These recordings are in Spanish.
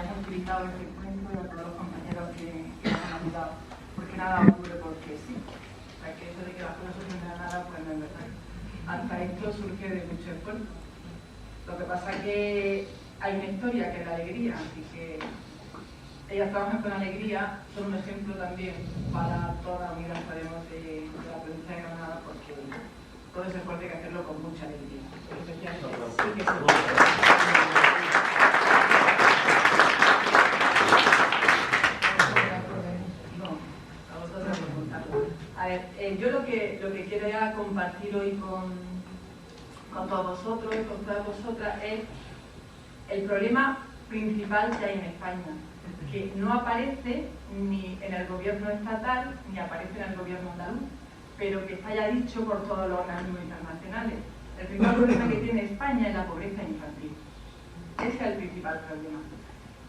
hayas utilizado este cuento y a todos los compañeros que nos han ayudado, porque nada ocurre porque sí. O sea, que eso de que las cosas surgen de la nada, pues no es verdad. Hasta esto surge de mucho esfuerzo. Lo que pasa es que hay una historia que es la alegría, así que ellas trabajan con alegría, son un ejemplo también para toda la unidad, sabemos, de la provincia de Granada, porque todo ese esfuerzo hay que hacerlo con mucha alegría. Especialmente sí que se puede. A ver, yo lo que quiero ya compartir hoy con todos vosotros y con todas vosotras es el problema principal que hay en España, que no aparece ni en el gobierno estatal ni aparece en el gobierno andaluz, pero que está ya dicho por todos los organismos internacionales. El principal problema que tiene España es la pobreza infantil. Ese es el principal problema.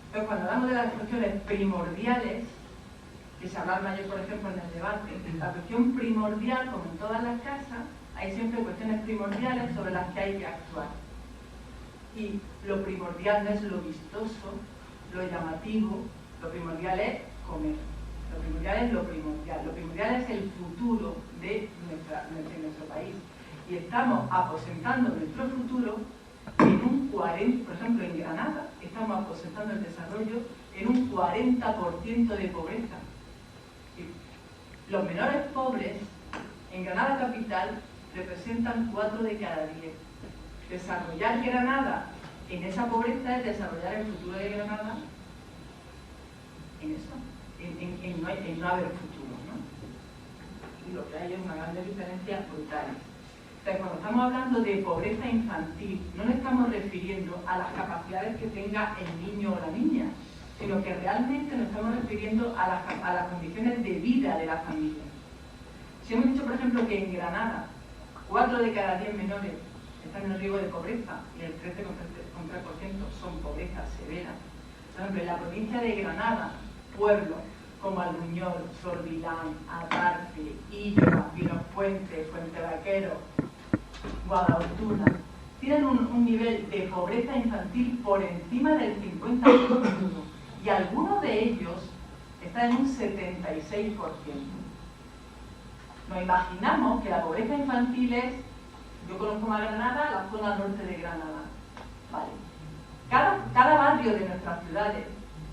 Entonces, cuando hablamos de las cuestiones primordiales, que se habla mayor, por ejemplo, en el debate, la cuestión primordial, como en todas las casas, hay siempre cuestiones primordiales sobre las que hay que actuar. Y lo primordial no es lo vistoso, lo llamativo, lo primordial es comer. Lo primordial es lo primordial. Lo primordial es el futuro de nuestro país. Y estamos aposentando nuestro futuro en un 40%, por ejemplo, en Granada, estamos aposentando el desarrollo en un 40% de pobreza. Los menores pobres en Granada capital representan 4 de cada 10. Desarrollar Granada en esa pobreza es desarrollar el futuro de Granada en eso, en no haber futuro, ¿no? Y lo que hay es una gran diferencia brutal. Entonces, cuando estamos hablando de pobreza infantil, no nos estamos refiriendo a las capacidades que tenga el niño o la niña, sino que realmente nos estamos refiriendo a las condiciones de vida de la familia. Si hemos dicho, por ejemplo, que en Granada 4 de cada 10 menores están en riesgo de pobreza y el 13,3% son pobreza severa. Por ejemplo, en la provincia de Granada, pueblos como Albuñol, Sorbilán, Atarte, Illora, Pinospuente, Fuente Vaquero, Guadalhortuna, tienen un nivel de pobreza infantil por encima del 50%. Y algunos de ellos están en un 76%. Nos imaginamos que la pobreza infantil es, yo conozco más Granada, la zona norte de Granada. Vale. Cada barrio de nuestras ciudades,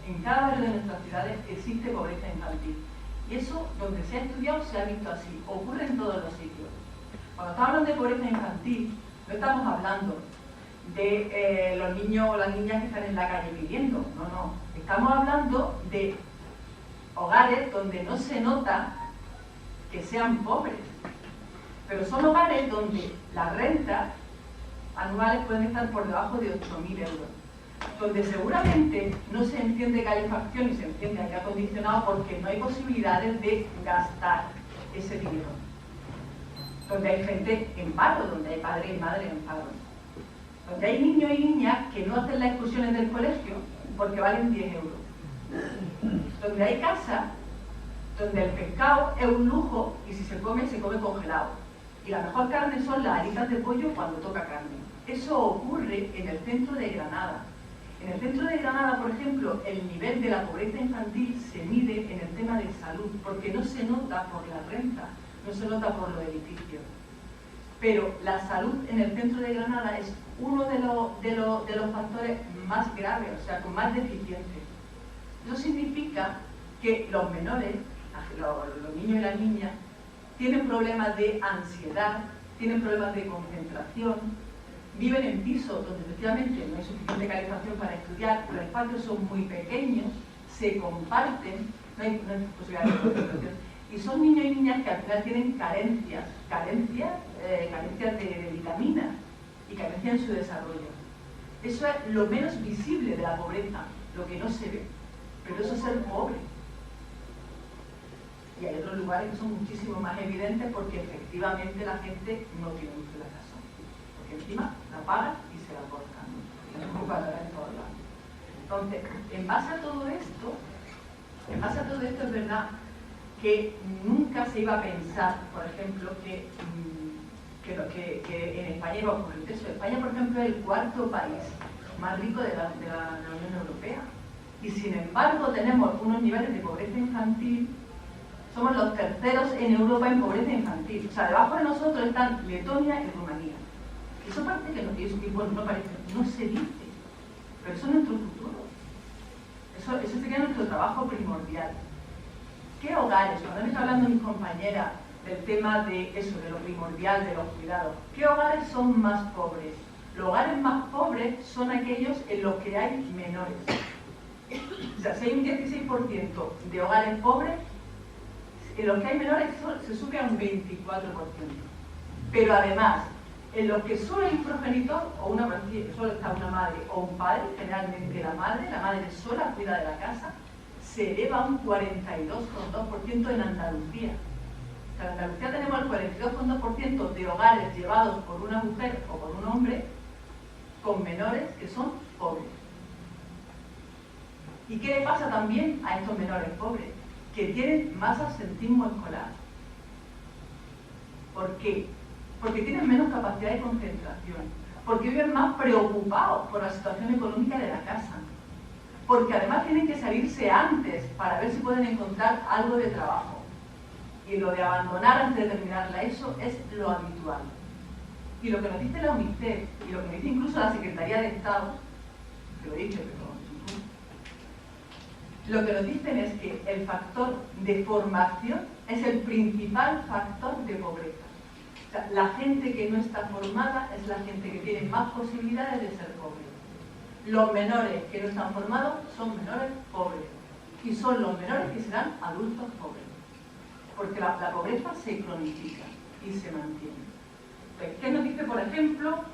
en cada barrio de nuestras ciudades existe pobreza infantil. Y eso, donde se ha estudiado, se ha visto así. Ocurre en todos los sitios. Cuando estamos hablando de pobreza infantil, no estamos hablando de los niños o las niñas que están en la calle pidiendo. No. Estamos hablando de hogares donde no se nota que sean pobres, pero son hogares donde las rentas anuales pueden estar por debajo de 8.000 euros, donde seguramente no se enciende calefacción y se enciende aire acondicionado porque no hay posibilidades de gastar ese dinero, donde hay gente en paro, donde hay padres y madres en paro, donde hay niños y niñas que no hacen las excursiones del colegio porque valen 10 euros, donde hay casas donde el pescado es un lujo y si se come congelado. Y la mejor carne son las alitas de pollo cuando toca carne. Eso ocurre en el centro de Granada. En el centro de Granada, por ejemplo, el nivel de la pobreza infantil se mide en el tema de salud, porque no se nota por la renta, no se nota por los edificios. Pero la salud en el centro de Granada es uno de los factores más graves, o sea, con más deficiencias. Eso significa que los menores, los niños y las niñas, tienen problemas de ansiedad, tienen problemas de concentración, viven en pisos donde efectivamente no hay suficiente calefacción para estudiar, los espacios son muy pequeños, se comparten, no hay posibilidad de concentración. Y son niños y niñas que al final tienen carencias de vitaminas y carencias en su desarrollo. Eso es lo menos visible de la pobreza, lo que no se ve, pero eso es ser pobre. Y hay otros lugares que son muchísimo más evidentes porque efectivamente la gente no tiene mucho la razón. Porque encima la pagan y se la cortan, ¿no? Y la ocupan en todos lados. Entonces, en base a todo esto es verdad que nunca se iba a pensar, por ejemplo, que en España iba a ocurrir eso. España, por ejemplo, es el 4.º país más rico de la Unión Europea. Y sin embargo tenemos unos niveles de pobreza infantil, somos los terceros en Europa en pobreza infantil. O sea, debajo de nosotros están Letonia y Rumanía. Eso parece que no parece, no se dice, pero eso es nuestro futuro. Eso sería nuestro trabajo primordial. ¿Qué hogares? Cuando me está hablando mis compañeras del tema de eso, de lo primordial, de los cuidados, ¿qué hogares son más pobres? Los hogares más pobres son aquellos en los que hay menores. O sea, si hay un 16% de hogares pobres, en los que hay menores se sube a un 24%. Pero además, en los que solo hay un progenitor, o solo está una madre o un padre, generalmente la madre sola cuida de la casa, se eleva a un 42,2% en Andalucía. O sea, en Andalucía tenemos el 42,2% de hogares llevados por una mujer o por un hombre con menores que son pobres. ¿Y qué le pasa también a estos menores pobres? Que tienen más absentismo escolar. ¿Por qué? Porque tienen menos capacidad de concentración, porque viven más preocupados por la situación económica de la casa, porque además tienen que salirse antes para ver si pueden encontrar algo de trabajo. Y lo de abandonar antes de terminar la ESO es lo habitual. Y lo que nos dice la UNICEF, y lo que nos dice incluso la Secretaría de Estado, que lo he dicho, pero lo que nos dicen es que el factor de formación es el principal factor de pobreza. O sea, la gente que no está formada es la gente que tiene más posibilidades de ser pobre. Los menores que no están formados son menores pobres. Y son los menores que serán adultos pobres. Porque la pobreza se cronifica y se mantiene. Entonces, ¿qué nos dice, por ejemplo?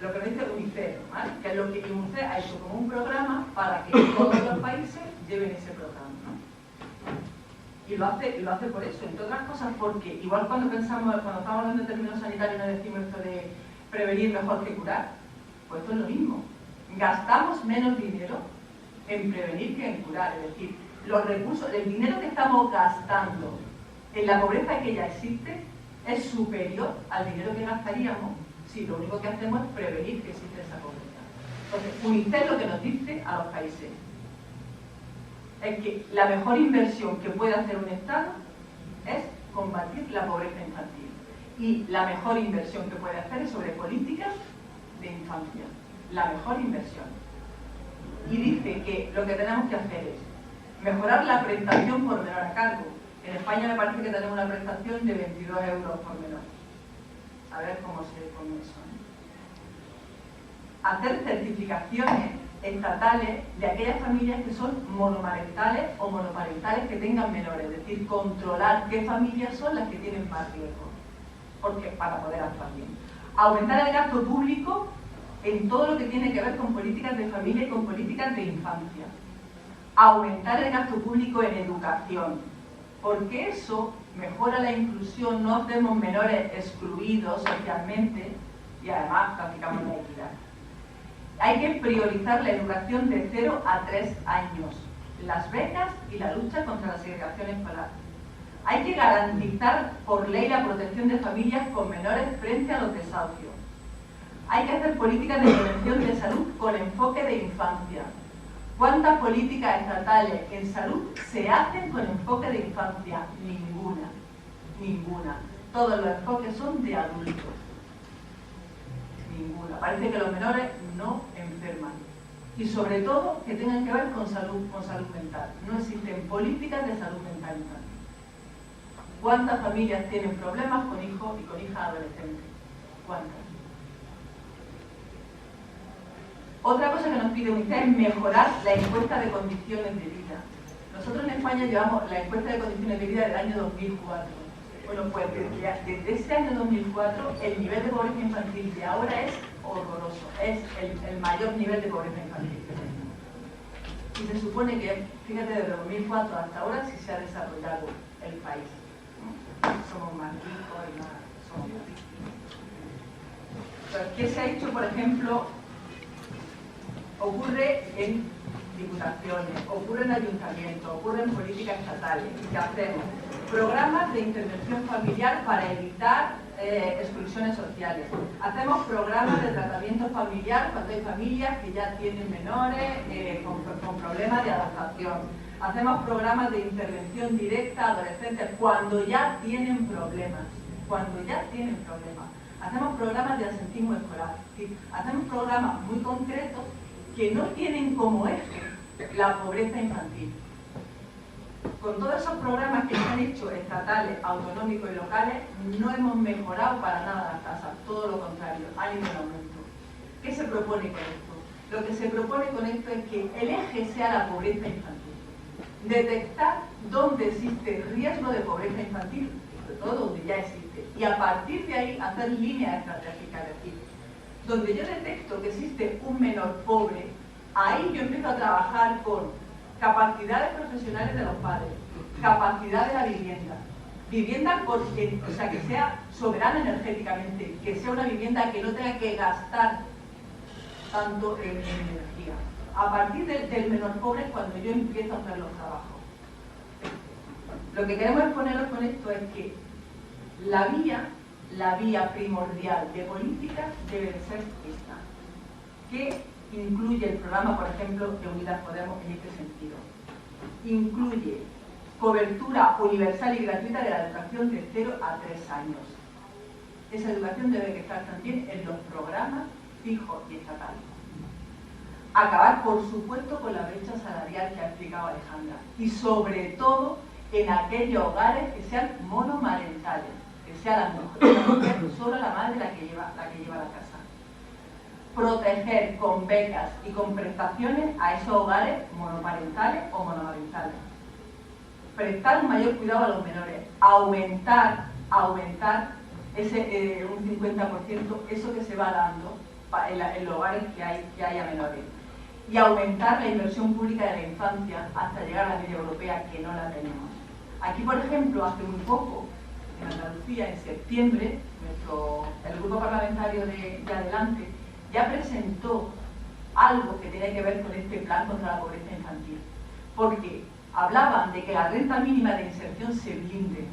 Lo que nos dice UNICEF, ¿vale? Que es lo que UNICEF ha hecho como un programa para que todos los países lleven ese programa, ¿no? Y lo hace por eso, entre otras cosas porque, igual cuando estamos hablando de términos sanitarios no decimos esto de prevenir mejor que curar, pues esto es lo mismo. Gastamos menos dinero en prevenir que en curar, es decir, los recursos, el dinero que estamos gastando en la pobreza que ya existe es superior al dinero que gastaríamos si lo único que hacemos es prevenir que existe esa pobreza. Entonces, UNICEF lo que nos dice a los países es que la mejor inversión que puede hacer un Estado es combatir la pobreza infantil. Y la mejor inversión que puede hacer es sobre políticas de infancia. La mejor inversión. Y dice que lo que tenemos que hacer es mejorar la prestación por menor a cargo. En España me parece que tenemos una prestación de 22 euros por menor. A ver cómo se pone eso. Hacer certificaciones estatales de aquellas familias que son monomarentales o monoparentales que tengan menores, es decir, controlar qué familias son las que tienen más riesgo, porque para poder actuar bien. Aumentar el gasto público en todo lo que tiene que ver con políticas de familia y con políticas de infancia. Aumentar el gasto público en educación, porque eso mejora la inclusión, no hacemos menores excluidos socialmente y además practicamos la equidad. Hay que priorizar la educación de 0 a 3 años, las becas y la lucha contra la segregación escolar. Hay que garantizar por ley la protección de familias con menores frente a los desahucios. Hay que hacer políticas de prevención de salud con enfoque de infancia. ¿Cuántas políticas estatales en salud se hacen con enfoque de infancia? Ninguna. Ninguna. Todos los enfoques son de adultos. Ninguna. Parece que los menores no enferman. Y sobre todo que tengan que ver con salud mental. No existen políticas de salud mental infantil. ¿Cuántas familias tienen problemas con hijos y con hijas adolescentes? ¿Cuántas? Otra cosa que nos pide UNICEF es mejorar la encuesta de condiciones de vida. Nosotros en España llevamos la encuesta de condiciones de vida del año 2004. Bueno, pues desde ese año 2004 el nivel de pobreza infantil de ahora es horroroso. Es el mayor nivel de pobreza infantil que tenemos. Y se supone que, fíjate, desde 2004 hasta ahora sí se ha desarrollado el país. Somos más ricos y más... somos más ricos. Entonces, ¿qué se ha hecho, por ejemplo? Ocurre en diputaciones, ocurre en ayuntamientos, ocurre en políticas estatales. ¿Qué hacemos? Programas de intervención familiar para evitar exclusiones sociales. Hacemos programas de tratamiento familiar cuando hay familias que ya tienen menores con problemas de adaptación. Hacemos programas de intervención directa a adolescentes cuando ya tienen problemas. Hacemos programas de asentismo escolar. ¿Sí? Hacemos programas muy concretos que no tienen como eje la pobreza infantil. Con todos esos programas que se han hecho estatales, autonómicos y locales, no hemos mejorado para nada las tasas, todo lo contrario, han ido en aumento. ¿Qué se propone con esto? Lo que se propone con esto es que el eje sea la pobreza infantil. Detectar dónde existe riesgo de pobreza infantil, sobre todo donde ya existe, y a partir de ahí hacer líneas estratégicas, es decir, donde yo detecto que existe un menor pobre, ahí yo empiezo a trabajar con capacidades profesionales de los padres, capacidad de la vivienda o sea, que sea soberana energéticamente, que sea una vivienda que no tenga que gastar tanto en energía. A partir del menor pobre es cuando yo empiezo a hacer los trabajos. Lo que queremos exponeros con esto es que la vía primordial de política debe ser esta, que incluye el programa, por ejemplo, de Unidas Podemos en este sentido. Incluye cobertura universal y gratuita de la educación de 0 a 3 años. Esa educación debe estar también en los programas fijos y estatales. Acabar, por supuesto, con la brecha salarial que ha explicado Alejandra. Y sobre todo en aquellos hogares que sean monomarentales, que sea la mujer solo la madre la que lleva la casa. Proteger con becas y con prestaciones a esos hogares monoparentales o monomarentales. Prestar un mayor cuidado a los menores. Aumentar ese un 50% eso que se va dando en los hogares que haya menores. Y aumentar la inversión pública de la infancia hasta llegar a la media europea, que no la tenemos. Aquí, por ejemplo, hace muy poco, en Andalucía, en septiembre, el grupo parlamentario de Adelante ya presentó algo que tiene que ver con este plan contra la pobreza infantil, porque hablaban de que la renta mínima de inserción se blinde,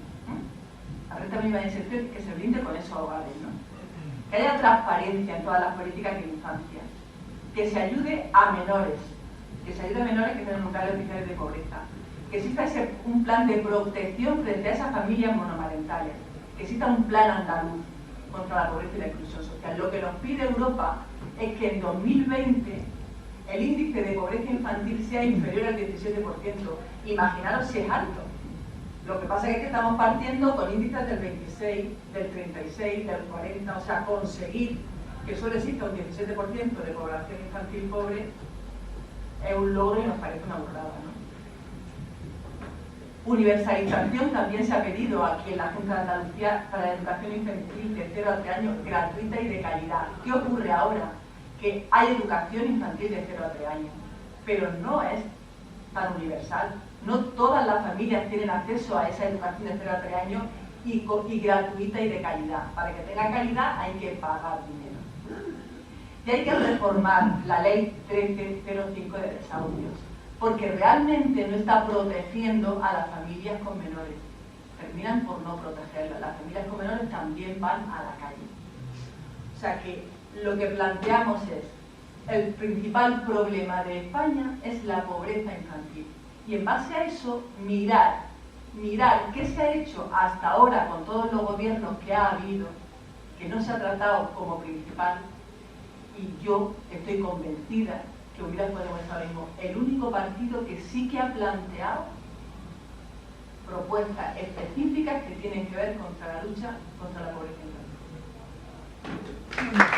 la renta mínima de inserción que se blinde con esos hogares, ¿no? Que haya transparencia en todas las políticas de infancia, que se ayude a menores, que tienen lugares oficiales de pobreza, que exista un plan de protección frente a esas familias monomarentales, que exista un plan andaluz contra la pobreza y la exclusión social. Lo que nos pide Europa es que en 2020 el índice de pobreza infantil sea inferior al 17%. Imaginaros si es alto. Lo que pasa es que estamos partiendo con índices del 26, del 36, del 40, o sea, conseguir que solo exista un 17% de población infantil pobre es un logro y nos parece una burrada, ¿no? Universalización también se ha pedido aquí en la Junta de Andalucía para la educación infantil de 0 a 3 años gratuita y de calidad. ¿Qué ocurre ahora? Que hay educación infantil de 0 a 3 años, pero no es tan universal. No todas las familias tienen acceso a esa educación de 0 a 3 años y gratuita y de calidad. Para que tenga calidad hay que pagar dinero. Y hay que reformar la ley 1305 de desahucios, porque realmente no está protegiendo a las familias con menores. Terminan por no protegerlas. Las familias con menores también van a la calle. O sea que lo que planteamos es, el principal problema de España es la pobreza infantil. Y en base a eso, mirar qué se ha hecho hasta ahora con todos los gobiernos que ha habido, que no se ha tratado como principal, y yo estoy convencida que Unidas Podemos es ahora mismo el único partido que sí que ha planteado propuestas específicas que tienen que ver contra la lucha contra la pobreza infantil.